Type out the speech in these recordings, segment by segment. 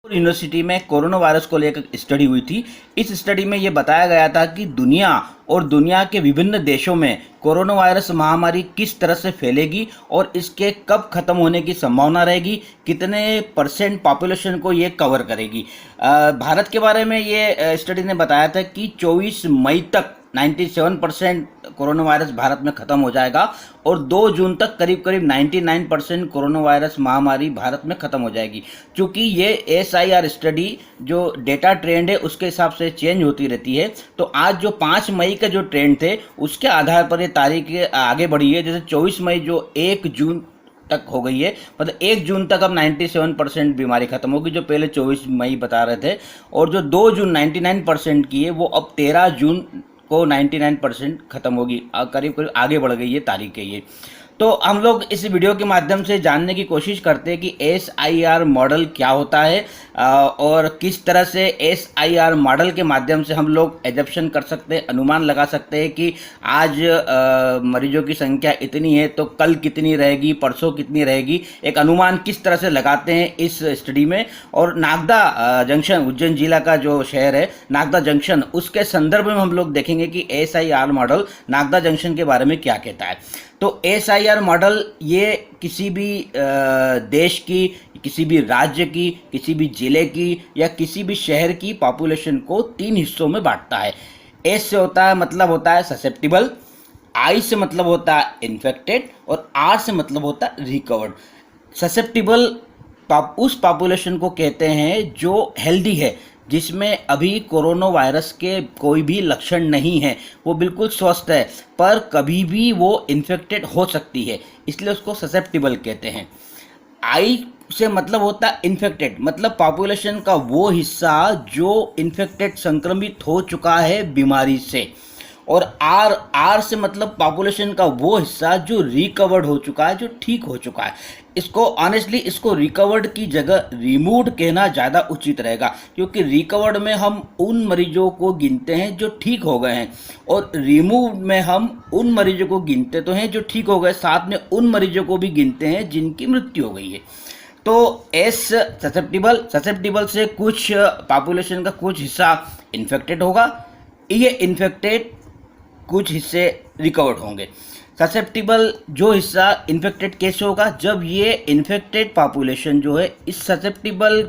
University में corona virus को लेकर स्टडी हुई थी। इस स्टडी में ये बताया गया था कि दुनिया के विभिन्न देशों में कोरोना वायरस महामारी किस तरह से फैलेगी और इसके कब खत्म होने की संभावना रहेगी, कितने परसेंट पॉपुलेशन को ये कवर करेगी। भारत के बारे में ये स्टडी ने बताया था कि 24 मई तक 97% कोरोना वायरस भारत में ख़त्म हो जाएगा और 2 जून तक करीब करीब 99% कोरोना वायरस महामारी भारत में ख़त्म हो जाएगी। क्योंकि ये SIR स्टडी जो डेटा ट्रेंड है उसके हिसाब से चेंज होती रहती है, तो आज जो 5 मई का जो ट्रेंड थे उसके आधार पर ये तारीख आगे बढ़ी है। जैसे 24 मई जो 1 जून तक हो गई है, मतलब 1 जून तक अब 97% बीमारी खत्म होगी, जो पहले 24 मई बता रहे थे। और जो 2 जून 99% की है वो अब 13 जून को 99% खत्म होगी। करीब करीब आगे बढ़ गई ये तारीख है ये। तो हम लोग इस वीडियो के माध्यम से जानने की कोशिश करते हैं कि SIR मॉडल क्या होता है और किस तरह से SIR मॉडल के माध्यम से हम लोग एजप्शन कर सकते हैं, अनुमान लगा सकते हैं कि आज मरीजों की संख्या इतनी है तो कल कितनी रहेगी, परसों कितनी रहेगी। एक अनुमान किस तरह से लगाते हैं इस स्टडी में। और नागदा जंक्शन, उज्जैन जिला का जो शहर है नागदा जंक्शन, उसके संदर्भ में हम लोग देखेंगे कि SIR मॉडल नागदा जंक्शन के बारे में क्या कहता है। तो SIR मॉडल ये किसी भी देश की, किसी भी राज्य की, किसी भी जिले की या किसी भी शहर की पॉपुलेशन को 3 हिस्सों में बांटता है। S से होता है मतलब होता है ससेप्टिबल, I से मतलब होता है इन्फेक्टेड और R से मतलब होता है रिकवर्ड। ससेप्टिबल उस पॉपुलेशन को कहते हैं जो हेल्दी है, जिसमें अभी कोरोना वायरस के कोई भी लक्षण नहीं है, वो बिल्कुल स्वस्थ है, पर कभी भी वो इन्फेक्टेड हो सकती है, इसलिए उसको ससेप्टिबल कहते हैं। आई से मतलब होता है इन्फेक्टेड, मतलब पॉपुलेशन का वो हिस्सा जो इन्फेक्टेड, संक्रमित हो चुका है बीमारी से। और आर से मतलब पॉपुलेशन का वो हिस्सा जो रिकवर्ड हो चुका है, जो ठीक हो चुका है। इसको ऑनेस्टली इसको रिकवर्ड की जगह रिमूव्ड कहना ज़्यादा उचित रहेगा, क्योंकि रिकवर्ड में हम उन मरीजों को गिनते हैं जो ठीक हो गए हैं और रिमूव्ड में हम उन मरीजों को गिनते तो हैं जो ठीक हो गए, साथ में उन मरीजों को भी गिनते हैं जिनकी मृत्यु हो गई है। तो एस ससेप्टिबल से कुछ पॉपुलेशन का कुछ हिस्सा इन्फेक्टेड होगा, ये इन्फेक्टेड कुछ हिस्से रिकवर्ड होंगे। ससेप्टिबल जो हिस्सा इन्फेक्टेड कैसे होगा, जब ये इन्फेक्टेड पॉपुलेशन जो है इस ससेप्टिबल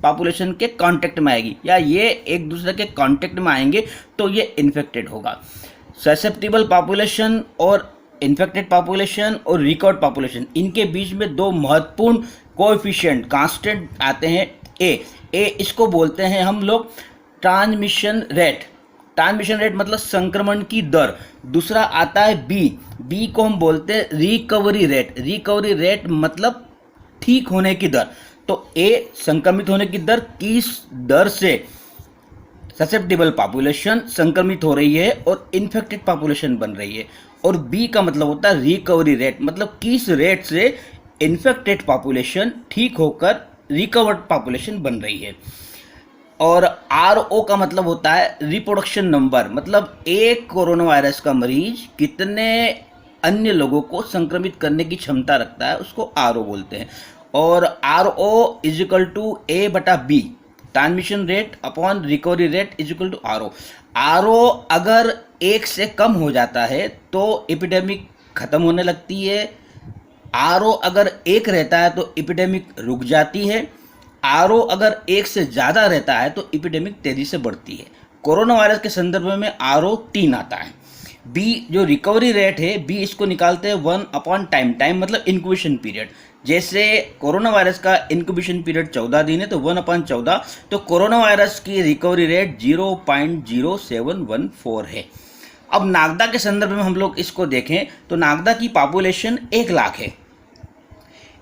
पॉपुलेशन के कांटेक्ट में आएगी या ये एक दूसरे के कांटेक्ट में आएंगे तो ये इन्फेक्टेड होगा। ससेप्टिबल पॉपुलेशन और इन्फेक्टेड पॉपुलेशन और रिकवर्ड पॉपुलेशन, इनके बीच में 2 महत्वपूर्ण कोएफिशिएंट कांस्टेंट आते हैं। ए इसको बोलते हैं हम लोग ट्रांसमिशन रेट मतलब संक्रमण की दर। दूसरा आता है बी को हम बोलते हैं रिकवरी रेट मतलब ठीक होने की दर। तो ए संक्रमित होने की दर, किस दर से ससेप्टिबल पॉपुलेशन संक्रमित हो रही है और इन्फेक्टेड पॉपुलेशन बन रही है। और बी का मतलब होता है रिकवरी रेट, मतलब किस रेट से इन्फेक्टेड पॉपुलेशन ठीक होकर रिकवर्ड पॉपुलेशन बन रही है। और RO का मतलब होता है रिप्रोडक्शन नंबर, मतलब एक कोरोना वायरस का मरीज कितने अन्य लोगों को संक्रमित करने की क्षमता रखता है, उसको RO बोलते हैं। और RO is equal to A/B, transmission rate upon recovery rate is equal to RO अगर 1 से कम हो जाता है तो एपिडेमिक खत्म होने लगती है। RO अगर 1 रहता है तो एपिडेमिक रुक जाती है। RO अगर 1 से ज़्यादा रहता है तो एपिडेमिक तेज़ी से बढ़ती है। कोरोना वायरस के संदर्भ में RO 3 आता है। B जो रिकवरी रेट है, B इसको निकालते हैं 1/टाइम, मतलब इंक्यूबेशन पीरियड। जैसे कोरोना वायरस का इंक्यूबेशन पीरियड 14 दिन है तो 1/14, तो कोरोना वायरस की रिकवरी रेट 0.0714 है। अब नागदा के संदर्भ में हम लोग इसको देखें तो नागदा की पॉपुलेशन 1 लाख है।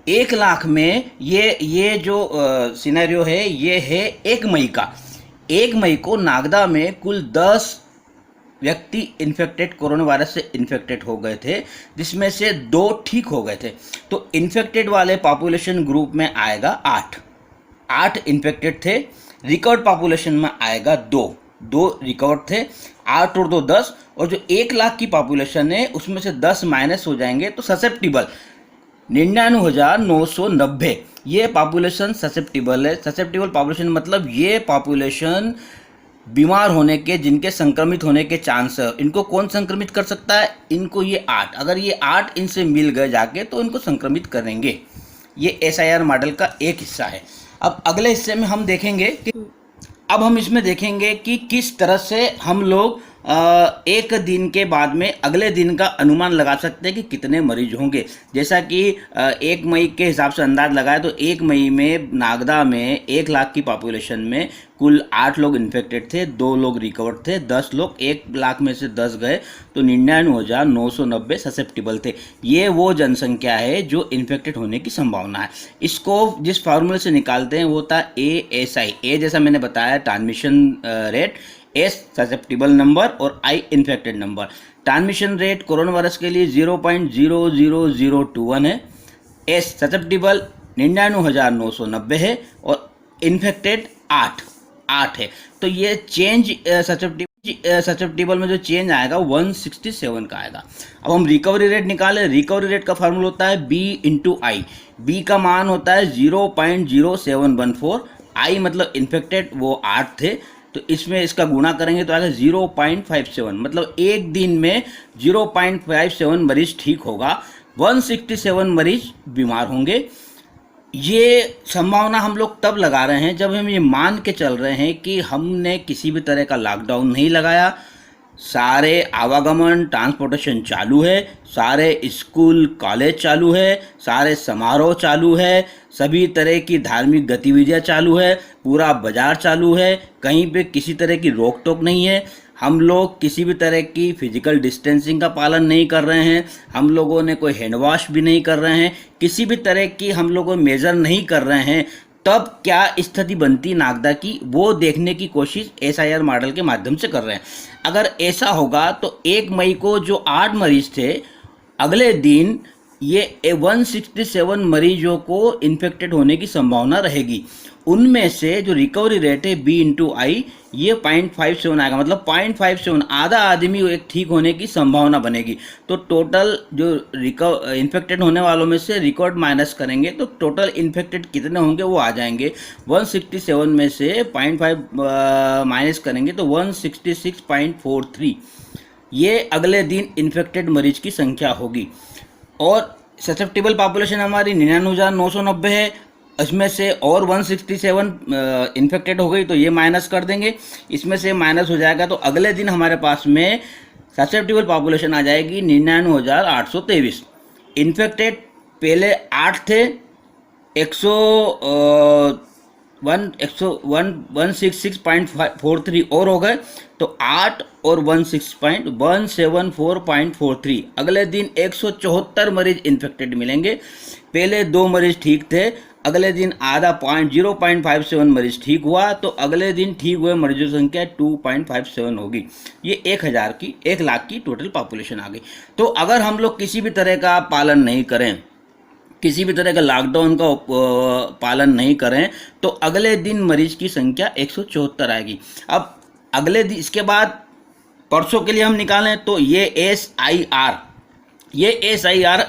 1 लाख में ये जो सिनेरियो है ये है 1 मई का। 1 मई को नागदा में कुल 10 व्यक्ति इन्फेक्टेड, कोरोना वायरस से इन्फेक्टेड हो गए थे, जिसमें से 2 ठीक हो गए थे। तो इन्फेक्टेड वाले पॉपुलेशन ग्रुप में आएगा 8 इन्फेक्टेड थे। रिकवर्ड पॉपुलेशन में आएगा 2 रिकवर्ड थे, 8 और 2 10। और जो 1 लाख की पॉपुलेशन है उसमें से 10 माइनस हो जाएंगे तो ससेप्टिबल 99,990, ये पॉपुलेशन ससेप्टिबल है। ससेप्टिबल पॉपुलेशन मतलब ये पॉपुलेशन बीमार होने के, जिनके संक्रमित होने के चांस है। इनको कौन संक्रमित कर सकता है? इनको ये 8, अगर ये 8 इनसे मिल गए जाके तो इनको संक्रमित करेंगे। ये SIR मॉडल का एक हिस्सा है। अब अगले हिस्से में हम देखेंगे कि अब हम इसमें देखेंगे कि किस तरह से हम लोग एक दिन के बाद में अगले दिन का अनुमान लगा सकते हैं कि कितने मरीज होंगे। जैसा कि 1 मई के हिसाब से अंदाज लगाए तो 1 मई में नागदा में 1 लाख की पॉपुलेशन में कुल 8 लोग इन्फेक्टेड थे, 2 लोग रिकवर्ड थे, 10 लोग, 1 लाख में से 10 गए तो 99,990 ससेप्टिबल थे। ये वो जनसंख्या है जो इन्फेक्टेड होने की संभावना है। इसको जिस फार्मूले से निकालते हैं वो था ASI। ए जैसा मैंने बताया transmission rate, S susceptible number और I infected number. Transmission rate corona virus के लिए 0.00021 है, S ससेप्टिबल 99,990 है और इन्फेक्टेड 8 है। तो ये चेंज ससेप्टिबल में जो चेंज आएगा 167 का आएगा। अब हम रिकवरी रेट निकालें। रिकवरी रेट का फार्मूला होता है B × I। B का मान होता है 0.0714, I मतलब इन्फेक्टेड वो 8 थे तो इसमें इसका गुणा करेंगे तो आएगा 0.57, मतलब एक दिन में 0.57 मरीज ठीक होगा, 167 मरीज बीमार होंगे। ये संभावना हम लोग तब लगा रहे हैं जब हम ये मान के चल रहे हैं कि हमने किसी भी तरह का लॉकडाउन नहीं लगाया, सारे आवागमन ट्रांसपोर्टेशन चालू है, सारे स्कूल कॉलेज चालू है, सारे समारोह चालू है, सभी तरह की धार्मिक गतिविधियां चालू है, पूरा बाजार चालू है, कहीं पे किसी तरह की रोक टोक नहीं है। हम लोग किसी भी तरह की फिजिकल डिस्टेंसिंग का पालन नहीं कर रहे हैं, हम लोगों ने कोई हैंड वॉश भी नहीं कर रहे हैं, किसी भी तरह की हम लोग मेजर नहीं कर रहे हैं, तब क्या स्थिति बनती नागदा की, वो देखने की कोशिश SIR मॉडल के माध्यम से कर रहे हैं। अगर ऐसा होगा तो 1 मई को जो 8 मरीज थे, अगले दिन ये 167 मरीजों को इन्फेक्टेड होने की संभावना रहेगी। उनमें से जो रिकवरी रेट है B × I ये 0.57 आएगा, मतलब 0.57 आधा आदमी एक ठीक होने की संभावना बनेगी। तो टोटल जो इन्फेक्टेड होने वालों में से रिकॉर्ड माइनस करेंगे तो टोटल इन्फेक्टेड कितने होंगे वो आ जाएंगे। 167 में से 0.5 माइनस करेंगे तो 166.43 ये अगले दिन इन्फेक्टेड मरीज की संख्या होगी। और ससेप्टिबल पॉपुलेशन हमारी 99,990 है, इसमें से और 167 इन्फेक्टेड हो गई तो ये माइनस कर देंगे, इसमें से माइनस हो जाएगा तो अगले दिन हमारे पास में ससेप्टिबल पॉपुलेशन आ जाएगी 99,823। इन्फेक्टेड पहले 8 थे, 166.43 और हो गए तो 8 और 174.43 अगले दिन 174 मरीज इन्फेक्टेड मिलेंगे। पहले 2 मरीज ठीक थे, अगले दिन आधा 0.57 मरीज ठीक हुआ तो अगले दिन ठीक हुए मरीजों की संख्या 2.57 होगी। ये 1 लाख की टोटल पॉपुलेशन आ गई। तो अगर हम लोग किसी भी तरह का पालन नहीं करें, किसी भी तरह का लॉकडाउन का पालन नहीं करें तो अगले दिन मरीज की संख्या 174 आएगी। अब अगले दिन इसके बाद परसों के लिए हम निकालें तो ये SIR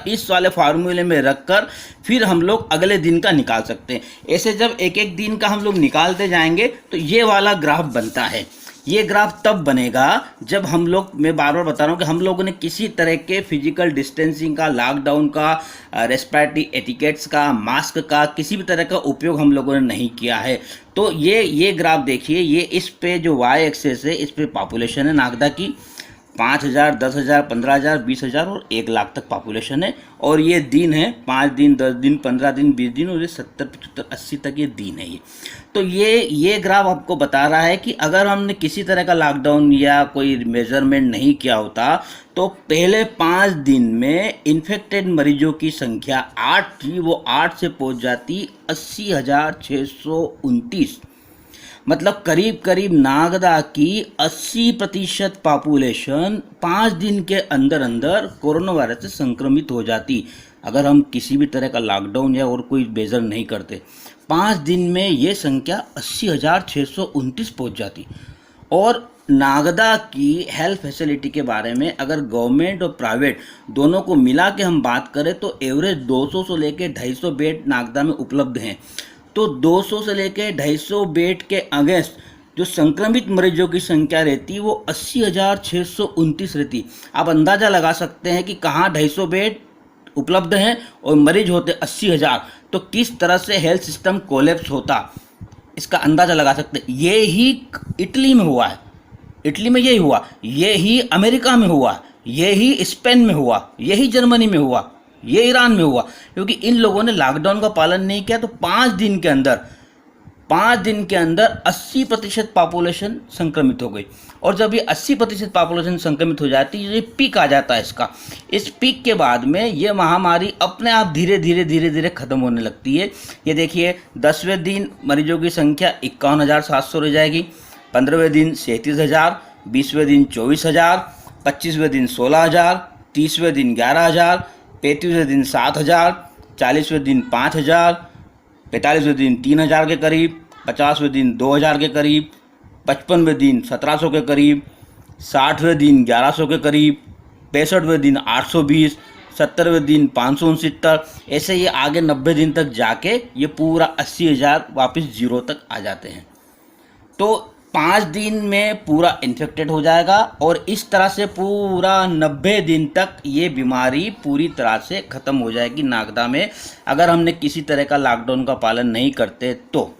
इस वाले फार्मूले में रखकर फिर हम लोग अगले दिन का निकाल सकते हैं। ऐसे जब एक एक दिन का हम लोग निकालते जाएंगे तो ये वाला ग्राफ बनता है। ये ग्राफ तब बनेगा जब हम लोग, मैं बार बार बता रहा हूँ कि हम लोगों ने किसी तरह के फिजिकल डिस्टेंसिंग का, लॉकडाउन का, रेस्पिरेटरी एटिकेट्स का, मास्क का किसी भी तरह का उपयोग हम लोगों ने नहीं किया है। तो ये ग्राफ देखिए, ये इस पे जो Y एक्सेस है इस पे पॉपुलेशन है नागदा की, 5,000, 10,000, 15,000, 20,000 और 1 लाख तक पॉपुलेशन है। और ये दिन है 5 दिन, 10 दिन, 15 दिन, 20 दिन और ये 70, 75, 80 तक ये दिन है। ये तो ये ग्राफ आपको बता रहा है कि अगर हमने किसी तरह का लॉकडाउन या कोई मेजरमेंट नहीं किया होता तो पहले 5 दिन में इन्फेक्टेड मरीजों की संख्या 8 थी, वो 8 से पहुंच जाती 80,629, मतलब करीब करीब नागदा की 80% पॉपुलेशन 5 दिन के अंदर अंदर कोरोना वायरस से संक्रमित हो जाती अगर हम किसी भी तरह का लॉकडाउन या और कोई मेजर नहीं करते। 5 दिन में ये संख्या 80,629 पहुंच जाती। और नागदा की हेल्थ फैसिलिटी के बारे में अगर गवर्नमेंट और प्राइवेट दोनों को मिला के हम बात करें तो एवरेज 200 से लेके 250 बेड नागदा में उपलब्ध हैं। तो 200 से लेके 250 बेड के अगेंस्ट जो संक्रमित मरीजों की संख्या रहती है वो 80,629 रहती। आप अंदाज़ा लगा सकते हैं कि कहाँ 250 बेड उपलब्ध हैं और मरीज होते 80,000, तो किस तरह से हेल्थ सिस्टम कोलैप्स होता, इसका अंदाज़ा लगा सकते हैं। ये ही इटली में हुआ है, इटली में यही हुआ, ये ही अमेरिका में हुआ, ये ही स्पेन में हुआ, यही जर्मनी में हुआ, ये ईरान में हुआ, क्योंकि इन लोगों ने लॉकडाउन का पालन नहीं किया। तो 5 दिन के अंदर 80% पॉपुलेशन संक्रमित हो गई। और जब ये 80% पॉपुलेशन संक्रमित हो जाती है, ये पीक आ जाता है इसका। इस पीक के बाद में ये महामारी अपने आप धीरे धीरे खत्म होने लगती है। ये देखिए 10वें दिन मरीजों की संख्या 51,700 रह जाएगी, 15वें दिन 37,000, 20वें दिन 24,000, 25वें दिन 16,000, 30वें दिन 11,000, 35वें दिन 7,000, 40वें दिन 5,000, 45वें दिन 3,000 के करीब, 50वें दिन 2,000 के करीब, 55वें दिन 1,700 के करीब, 60वें दिन 1,100 के करीब, 65वें दिन 820, 70वें दिन 569, ऐसे ये आगे 90 दिन तक जाके ये पूरा 80,000 वापस जीरो तक आ जाते हैं। तो 5 दिन में पूरा इन्फेक्टेड हो जाएगा और इस तरह से पूरा 90 दिन तक ये बीमारी पूरी तरह से ख़त्म हो जाएगी नागदा में, अगर हमने किसी तरह का लॉकडाउन का पालन नहीं करते तो।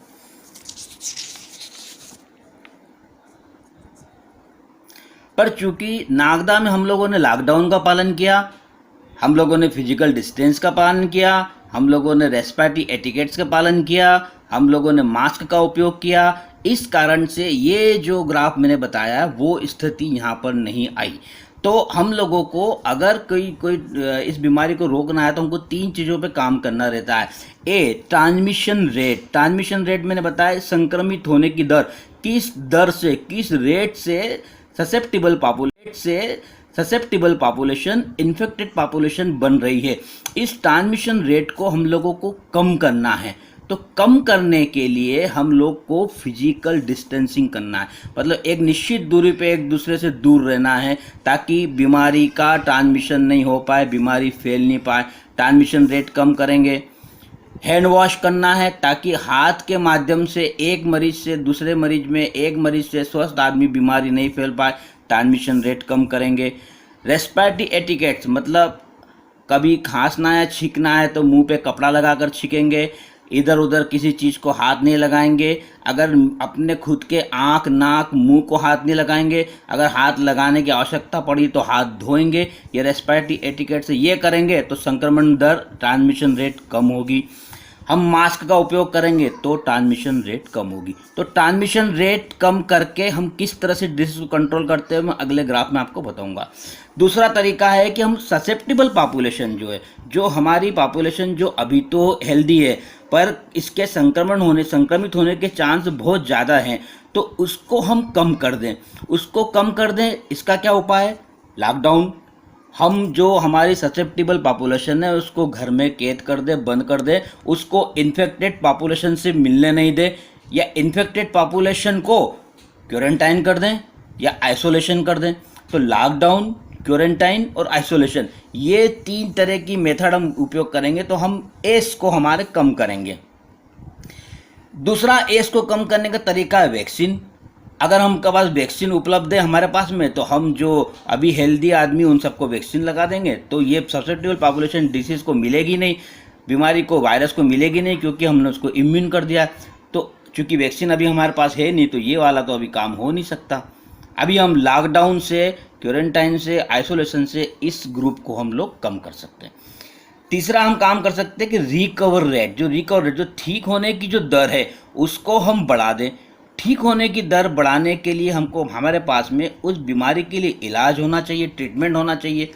पर चूंकि नागदा में हम लोगों ने लॉकडाउन का पालन किया, हम लोगों ने फिजिकल डिस्टेंस का पालन किया, हम लोगों ने रेस्पिरेटरी एटिकेट्स का पालन किया, हम लोगों ने मास्क का उपयोग किया, इस कारण से ये जो ग्राफ मैंने बताया वो स्थिति यहाँ पर नहीं आई। तो हम लोगों को अगर कोई इस बीमारी को रोकना है तो हमको 3 चीज़ों पे काम करना रहता है। ट्रांसमिशन रेट मैंने बताया, संक्रमित होने की दर, किस रेट से ससेप्टिबल पॉपुलेशन इन्फेक्टेड पॉपुलेशन बन रही है, इस ट्रांसमिशन रेट को हम लोगों को कम करना है। तो कम करने के लिए हम लोग को फिजिकल डिस्टेंसिंग करना है, मतलब एक निश्चित दूरी पे एक दूसरे से दूर रहना है ताकि बीमारी का ट्रांसमिशन नहीं हो पाए, बीमारी फैल नहीं पाए। ट्रांसमिशन रेट कम करेंगे। हैंड वॉश करना है ताकि हाथ के माध्यम से एक मरीज से दूसरे मरीज में, एक मरीज से स्वस्थ आदमी बीमारी नहीं फैल पाए, ट्रांसमिशन रेट कम करेंगे। रेस्पिरेटरी एटिकेट्स, मतलब कभी खांसना है छींकना है तो मुंह पे कपड़ा लगाकर छींकेंगे, इधर उधर किसी चीज़ को हाथ नहीं लगाएंगे, अगर अपने खुद के आँख नाक मुंह को हाथ नहीं लगाएंगे, अगर हाथ लगाने की आवश्यकता पड़ी तो हाथ धोएंगे। ये रेस्पिरेटरी एटिकेट से ये करेंगे तो संक्रमण दर, ट्रांसमिशन रेट कम होगी। हम मास्क का उपयोग करेंगे तो ट्रांसमिशन रेट कम होगी। तो ट्रांसमिशन रेट कम करके हम किस तरह से डिसीज को कंट्रोल करते हैं मैं अगले ग्राफ में आपको बताऊंगा। दूसरा तरीका है कि हम ससेप्टिबल पॉपुलेशन जो है, जो हमारी पॉपुलेशन जो अभी तो हेल्दी है पर इसके संक्रमित होने के चांस बहुत ज़्यादा हैं, तो उसको हम कम कर दें। इसका क्या उपाय है? लॉकडाउन। हम जो हमारी ससेप्टिबल पॉपुलेशन है उसको घर में कैद कर दे, बंद कर दे, उसको इन्फेक्टेड पॉपुलेशन से मिलने नहीं दे, या इन्फेक्टेड पॉपुलेशन को क्वारंटाइन कर दें या आइसोलेशन कर दें। तो लॉकडाउन, क्वारंटाइन और आइसोलेशन, ये 3 तरह की मेथड हम उपयोग करेंगे तो हम एस को हमारे कम करेंगे। दूसरा एस को कम करने का तरीका है वैक्सीन। अगर हमके पास वैक्सीन उपलब्ध है हमारे पास में, तो हम जो अभी हेल्दी आदमी उन सबको वैक्सीन लगा देंगे, तो ये ससेप्टिबल पॉपुलेशन डिसीज़ को मिलेगी नहीं, बीमारी को, वायरस को मिलेगी नहीं, क्योंकि हमने उसको इम्यून कर दिया। तो चूँकि वैक्सीन अभी हमारे पास है नहीं, तो ये वाला तो अभी काम हो नहीं सकता। अभी हम लॉकडाउन से, क्वारंटाइन से, आइसोलेशन से इस ग्रुप को हम लोग कम कर सकते हैं। तीसरा हम काम कर सकते हैं कि रिकवर रेट, जो ठीक होने की जो दर है उसको हम बढ़ा दें। ठीक होने की दर बढ़ाने के लिए हमको, हमारे पास में उस बीमारी के लिए इलाज होना चाहिए, ट्रीटमेंट होना चाहिए।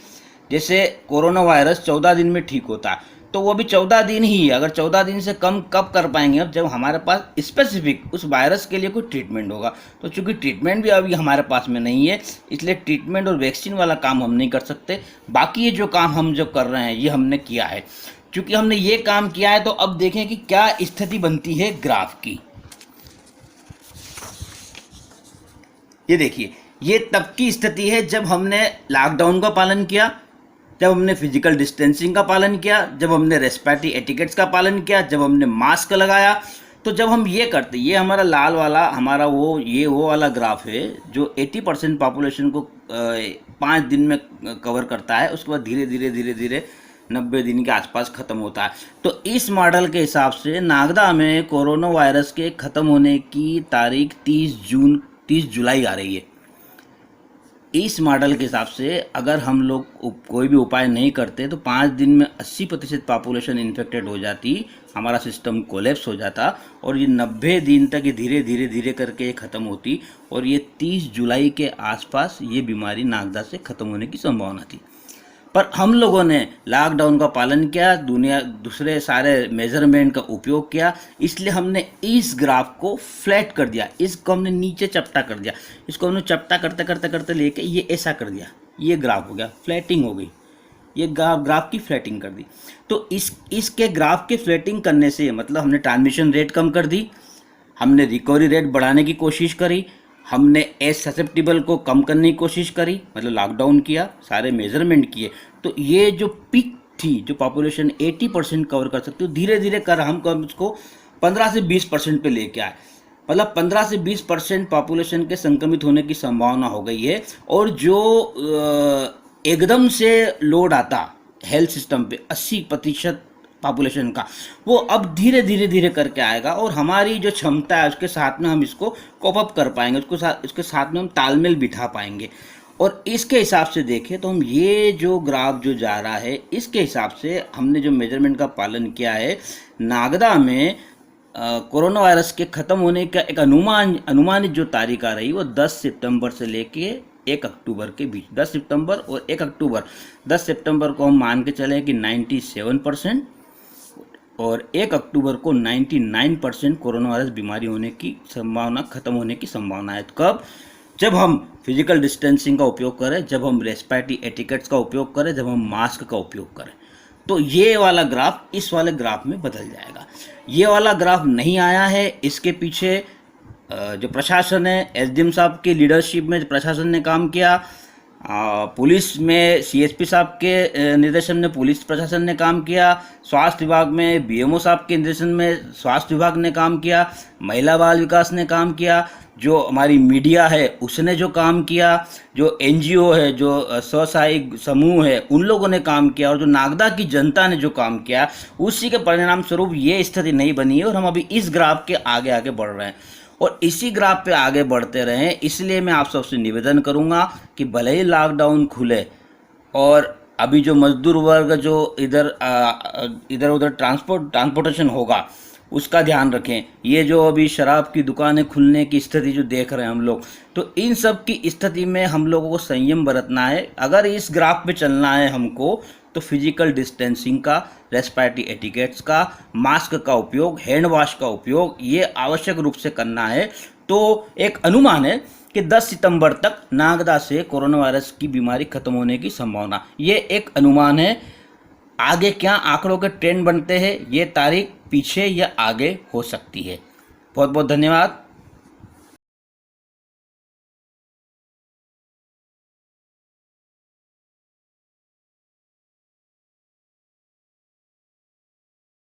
जैसे कोरोना वायरस 14 दिन में ठीक होता है, तो वो भी 14 दिन ही, अगर 14 दिन से कम कब कर पाएंगे? अब जब हमारे पास स्पेसिफिक उस वायरस के लिए कोई ट्रीटमेंट होगा। तो चूंकि ट्रीटमेंट भी अभी हमारे पास में नहीं है, इसलिए ट्रीटमेंट और वैक्सीन वाला काम हम नहीं कर सकते। बाकी ये जो काम हम जो कर रहे हैं ये हमने किया है। चूंकि हमने ये काम किया है तो अब देखें कि क्या स्थिति बनती है ग्राफ की। ये देखिए, ये तब की स्थिति है जब हमने लॉकडाउन का पालन किया, जब हमने फिजिकल डिस्टेंसिंग का पालन किया, जब हमने रेस्पिरेटरी एटिकेट्स का पालन किया, जब हमने मास्क लगाया। तो जब हम ये करते, ये हमारा लाल वाला हमारा वो वाला ग्राफ है जो 80% पॉपुलेशन को 5 दिन में कवर करता है, उसके बाद धीरे धीरे धीरे धीरे 90 दिन के आसपास ख़त्म होता है। तो इस मॉडल के हिसाब से नागदा में कोरोना वायरस के ख़त्म होने की तारीख 30 जुलाई आ रही है। इस मॉडल के हिसाब से अगर हम लोग कोई भी उपाय नहीं करते तो 5 दिन में 80% पॉपुलेशन इन्फेक्टेड हो जाती, हमारा सिस्टम कोलैप्स हो जाता और ये 90 दिन तक ये धीरे धीरे धीरे करके ख़त्म होती और ये 30 जुलाई के आसपास ये बीमारी नागदा से ख़त्म होने की संभावना थी। पर हम लोगों ने लॉकडाउन का पालन किया, दूसरे सारे मेजरमेंट का उपयोग किया, इसलिए हमने इस ग्राफ को फ्लैट कर दिया, इसको हमने नीचे चपटा कर दिया, इसको हमने चपटा करते करते करते लेके ये ऐसा कर दिया, ये ग्राफ हो गया, फ्लैटिंग हो गई, ये ग्राफ की फ्लैटिंग कर दी। तो इसके ग्राफ के फ्लैटिंग करने से मतलब हमने ट्रांसमिशन रेट कम कर दी, हमने रिकवरी रेट बढ़ाने की कोशिश करी, हमने एज ससेप्टिबल को कम करने की कोशिश करी, मतलब लॉकडाउन किया, सारे मेजरमेंट किए। तो ये जो पिक थी, जो पॉपुलेशन 80% कवर कर सकती है, धीरे धीरे कर हम उसको 15 से 20% पे लेके आए, मतलब 15 से 20% पॉपुलेशन के संक्रमित होने की संभावना हो गई है। और जो एकदम से लोड आता हेल्थ सिस्टम पे 80% पॉपुलेशन का, वो अब धीरे धीरे धीरे करके आएगा और हमारी जो क्षमता है उसके साथ में हम इसको कोप अप कर पाएंगे, उसके साथ में हम तालमेल बिठा पाएंगे। और इसके हिसाब से देखें तो हम ये जो ग्राफ जो जा रहा है, इसके हिसाब से हमने जो मेजरमेंट का पालन किया है, नागदा में कोरोना वायरस के ख़त्म होने का एक अनुमानित जो तारीख आ रही वो 10 सितंबर से लेके 1 अक्टूबर के बीच, 10 सितंबर और 1 अक्टूबर। 10 सितंबर को हम मान के चले कि 97% और 1 अक्टूबर को 99% कोरोना वायरस बीमारी होने की संभावना, ख़त्म होने की संभावना है। तो कब? जब हम फिजिकल डिस्टेंसिंग का उपयोग करें, जब हम रेस्पिरेटरी एटिकेट्स का उपयोग करें, जब हम मास्क का उपयोग करें, तो ये वाला ग्राफ इस वाले ग्राफ में बदल जाएगा। ये वाला ग्राफ नहीं आया है, इसके पीछे जो प्रशासन है, एसडीएम साहब की लीडरशिप में प्रशासन ने काम किया, पुलिस में सीएसपी साहब के निर्देशन में पुलिस प्रशासन ने काम किया, स्वास्थ्य विभाग में बीएमओ साहब के निर्देशन में स्वास्थ्य विभाग ने काम किया, महिला बाल विकास ने काम किया, जो हमारी मीडिया है उसने जो काम किया, जो एनजीओ है, जो स्वसहायक समूह है, उन लोगों ने काम किया और जो नागदा की जनता ने जो काम किया, उसी के परिणाम स्वरूप ये स्थिति नहीं बनी है और हम अभी इस ग्राफ के आगे आगे बढ़ रहे हैं और इसी ग्राफ पे आगे बढ़ते रहें। इसलिए मैं आप सबसे निवेदन करूंगा कि भले ही लॉकडाउन खुले और अभी जो मजदूर वर्ग जो इधर उधर ट्रांसपोर्टेशन होगा उसका ध्यान रखें। ये जो अभी शराब की दुकानें खुलने की स्थिति जो देख रहे हैं हम लोग, तो इन सब की स्थिति में हम लोगों को संयम बरतना है। अगर इस ग्राफ पे चलना है हमको तो फिजिकल डिस्टेंसिंग का, रेस्पिरेटरी एटिकेट्स का, मास्क का उपयोग, हैंड वॉश का उपयोग ये आवश्यक रूप से करना है। तो एक अनुमान है कि 10 सितंबर तक नागदा से कोरोना वायरस की बीमारी खत्म होने की संभावना, ये एक अनुमान है। आगे क्या आंकड़ों के ट्रेंड बनते हैं, ये तारीख पीछे या आगे हो सकती है। बहुत बहुत धन्यवाद।